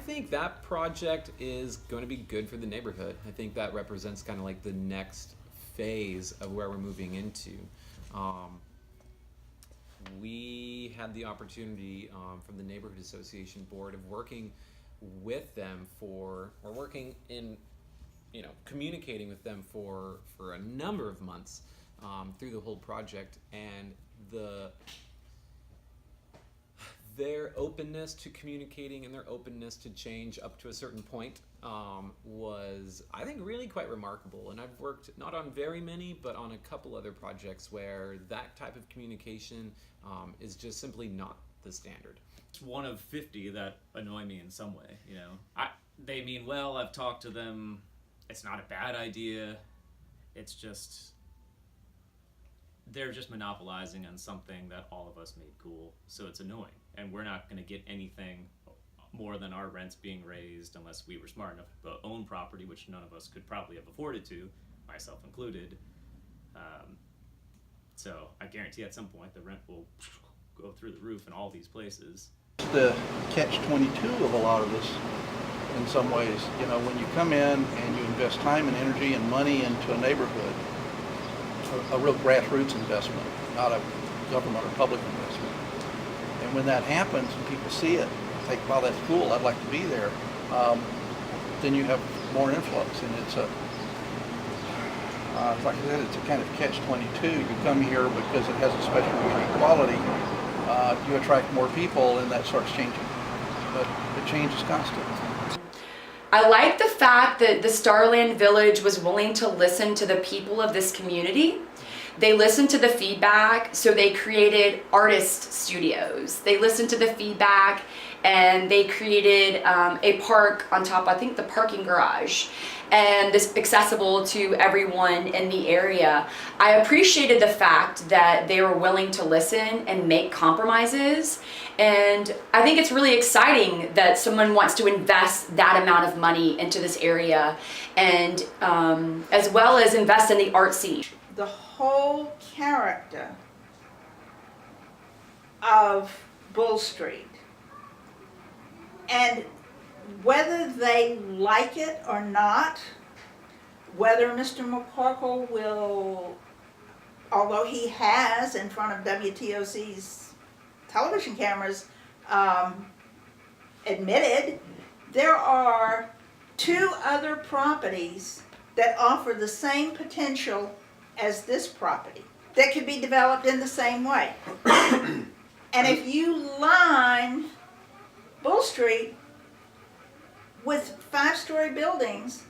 think that project is going to be good for the neighborhood. I think that represents kind of like the next phase of where we're moving into. We had the opportunity from the Neighborhood Association Board of working with them communicating with them for a number of months through the whole project, and their openness to communicating and their openness to change up to a certain point was, I think, really quite remarkable. And I've worked not on very many, but on a couple other projects where that type of communication is just simply not the standard. It's one of 50 that annoy me in some way. They mean well. I've talked to them. It's not a bad idea. It's just they're just monopolizing on something that all of us made cool. So it's annoying, and we're not going to get anything more than our rents being raised unless we were smart enough to own property, which none of us could probably have afforded to, myself included. So I guarantee at some point the rent will go through the roof in all these places. The catch-22 of a lot of this in some ways. When you come in and you invest time and energy and money into a neighborhood, a real grassroots investment, not a government or public investment. And when that happens and people see it, think, wow, that's cool, I'd like to be there, then you have more influx. And it's like I said, it's a kind of catch-22. You come here because it has a special unique quality. You attract more people, and that starts changing. But the change is constant. I like the fact that the Starland Village was willing to listen to the people of this community. They listened to the feedback, so they created artist studios. They listened to the feedback, and they created a park on top, I think the parking garage, and this accessible to everyone in the area. I appreciated the fact that they were willing to listen and make compromises, and I think it's really exciting that someone wants to invest that amount of money into this area, and as well as invest in the art scene. The whole character of Bull Street, and whether they like it or not, whether Mr. McCorkle will, although he has in front of WTOC's television cameras admitted, there are 2 other properties that offer the same potential as this property that could be developed in the same way. And if you line Bull Street with 5-story buildings,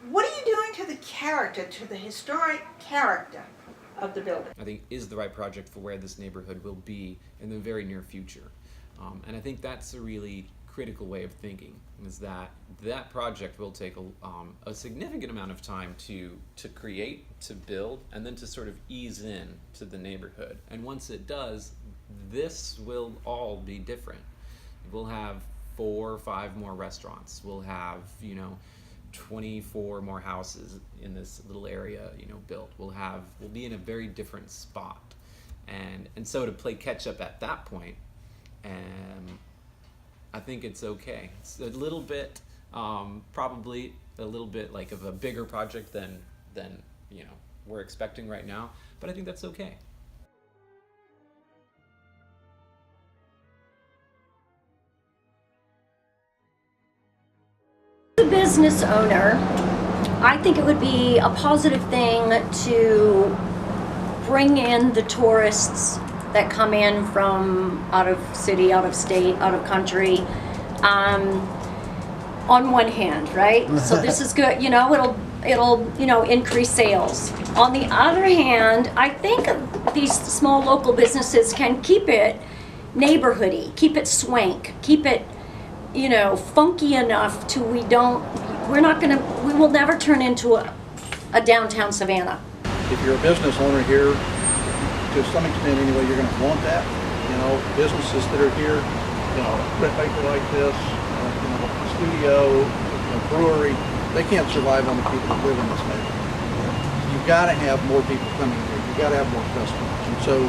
what are you doing to the character, to the historic character of the building? I think is the right project for where this neighborhood will be in the very near future. And I think that's a really critical way of thinking, is that project will take a significant amount of time to create, to build, and then to sort of ease in to the neighborhood. And once it does, this will all be different. We'll have 4 or 5 more restaurants. We'll have 24 more houses in this little area built. We'll be in a very different spot, and so to play catch up at that point, I think it's okay. It's a little bit, probably a little bit like of a bigger project than we're expecting right now, but I think that's okay. As a business owner, I think it would be a positive thing to bring in the tourists that come in from out of city, out of state, out of country, on one hand, right? So this is good, it'll increase sales. On the other hand, I think these small local businesses can keep it neighborhoody, keep it swank, keep it funky enough to we will never turn into a downtown Savannah. If you're a business owner here, to some extent anyway, you're going to want that. Businesses that are here, print paper like this, studio, brewery, they can't survive on the people that live in this neighborhood. You've got to have more people coming here. You've got to have more customers. And so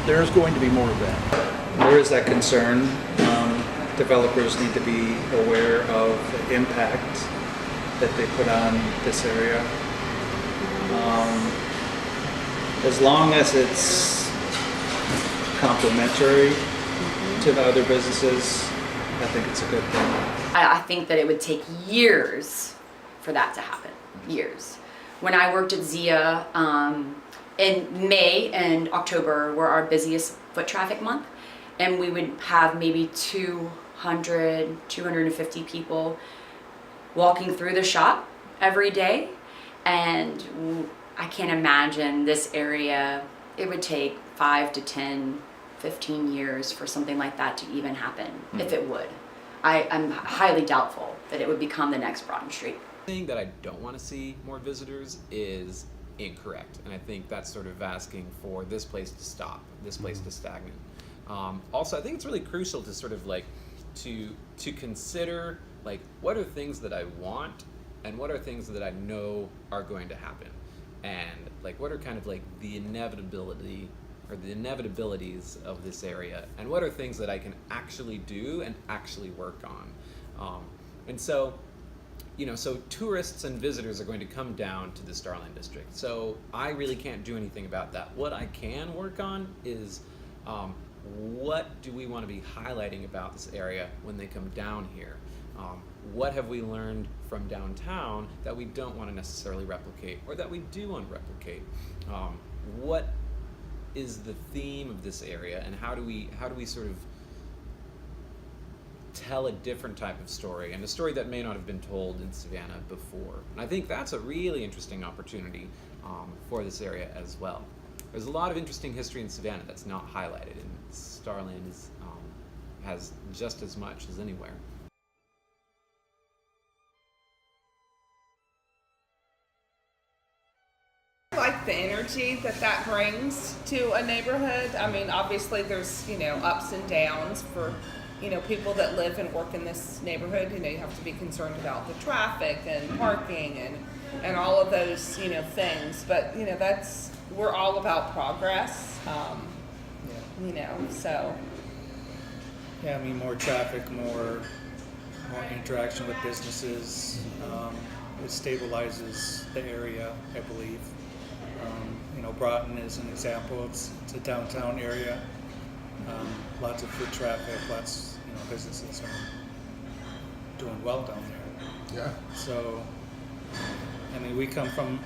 there's going to be more of that. There is that concern. developers need to be aware of the impact that they put on this area. As long as it's complementary to the other businesses, I think it's a good thing. I think that it would take years for that to happen. Years. When I worked at Zia, in May and October were our busiest foot traffic month, and we would have maybe 200, 250 people walking through the shop every day. And I can't imagine this area, it would take 5 to 10, 15 years for something like that to even happen, if it would. I'm highly doubtful that it would become the next Broad Street. Saying that I don't want to see more visitors is incorrect, and I think that's sort of asking for this place to stop, this place to stagnate. Also, I think it's really crucial to sort of like to consider like what are things that I want and what are things that I know are going to happen, and like what are kind of like the inevitability or the inevitabilities of this area, and what are things that I can actually do and actually work on. And so, you know, so tourists and visitors are going to come down to the Starland district. So I really can't do anything about that. What I can work on is what do we want to be highlighting about this area when they come down here? What have we learned from downtown that we don't want to necessarily replicate, or that we do want to replicate? What is the theme of this area, and how do we sort of tell a different type of story, and a story that may not have been told in Savannah before? And I think that's a really interesting opportunity for this area as well. There's a lot of interesting history in Savannah that's not highlighted, and Starland has just as much as anywhere. I like the energy that brings to a neighborhood. I mean, obviously there's, ups and downs for, people that live and work in this neighborhood. You have to be concerned about the traffic and parking and all of those, things. But, we're all about progress, so. Yeah, I mean, more traffic, more interaction with businesses. It stabilizes the area, I believe. Broughton is an example. It's a downtown area. Lots of foot traffic, lots, businesses are doing well down there. Yeah. So, I mean, we come from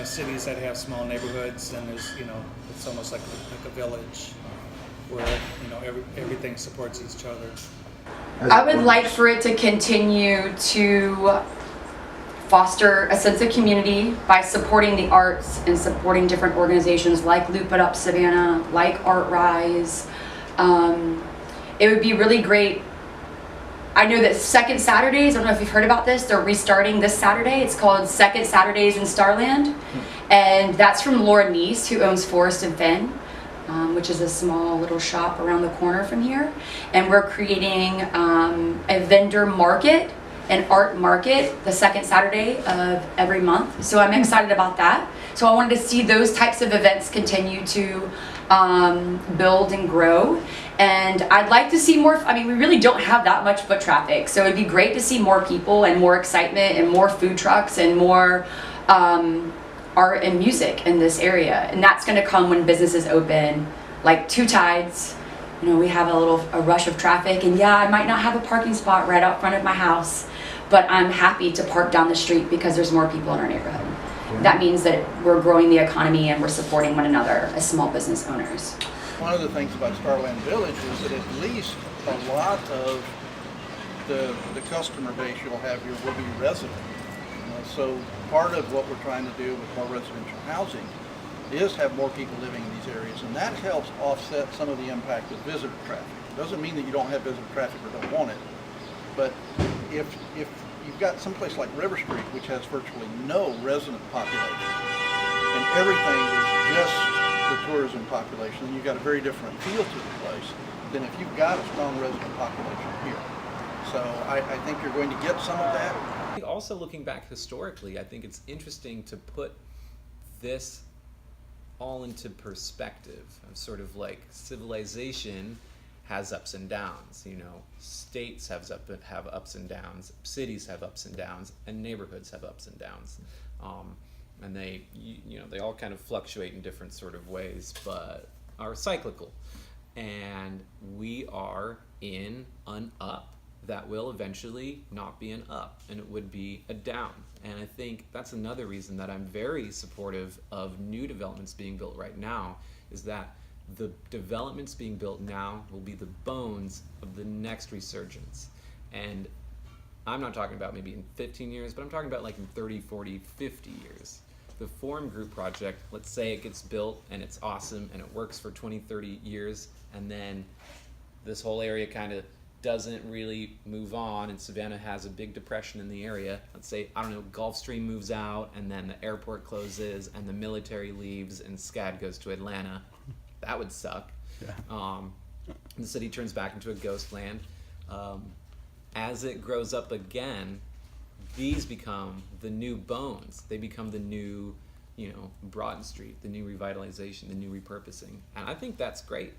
cities that have small neighborhoods, and there's, it's almost like a village where, everything supports each other. I would like for it to continue to foster a sense of community by supporting the arts and supporting different organizations like Loop It Up Savannah, like Art Rise. It would be really great. I know that Second Saturdays, I don't know if you've heard about this, they're restarting this Saturday. It's called Second Saturdays in Starland. And that's from Laura Neese, who owns Forest and Fen, which is a small little shop around the corner from here. And we're creating a vendor market, an art market, the second Saturday of every month. So I'm excited about that. So I wanted to see those types of events continue to build and grow. And I'd like to see more, we really don't have that much foot traffic. So it'd be great to see more people and more excitement and more food trucks and more art and music in this area. And that's gonna come when businesses open, like Two Tides. We have a rush of traffic, and yeah, I might not have a parking spot right out front of my house, but I'm happy to park down the street because there's more people in our neighborhood. That means that we're growing the economy and we're supporting one another as small business owners. One of the things about Starland Village is that at least a lot of the customer base you'll have here will be resident. So part of what we're trying to do with more residential housing is have more people living in these areas, and that helps offset some of the impact of visitor traffic. It doesn't mean that you don't have visitor traffic or don't want it, but if you've got someplace like River Street, which has virtually no resident population, and everything is just the tourism population, then you've got a very different feel to the place than if you've got a strong resident population here. So I think you're going to get some of that. Also, looking back historically, I think it's interesting to put this all into perspective of sort of like civilization has ups and downs. You know, states have ups and downs, cities have ups and downs, and neighborhoods have ups and downs. And they, you know, they all kind of fluctuate in different sort of ways, but are cyclical. And we are in an up that will eventually not be an up, and it would be a down. And I think that's another reason that I'm very supportive of new developments being built right now, is that the developments being built now will be the bones of the next resurgence. And I'm not talking about maybe in 15 years, but I'm talking about like in 30, 40, 50 years. The Forum Group project, let's say it gets built and it's awesome and it works for 20, 30 years, and then this whole area kind of doesn't really move on, and Savannah has a big depression in the area. Let's say, I don't know, Gulfstream moves out, and then the airport closes, and the military leaves, and SCAD goes to Atlanta. That would suck. Yeah. The city turns back into a ghost land. As it grows up again, these become the new bones. They become the new, you know, Broughton Street, the new revitalization, the new repurposing. And I think that's great.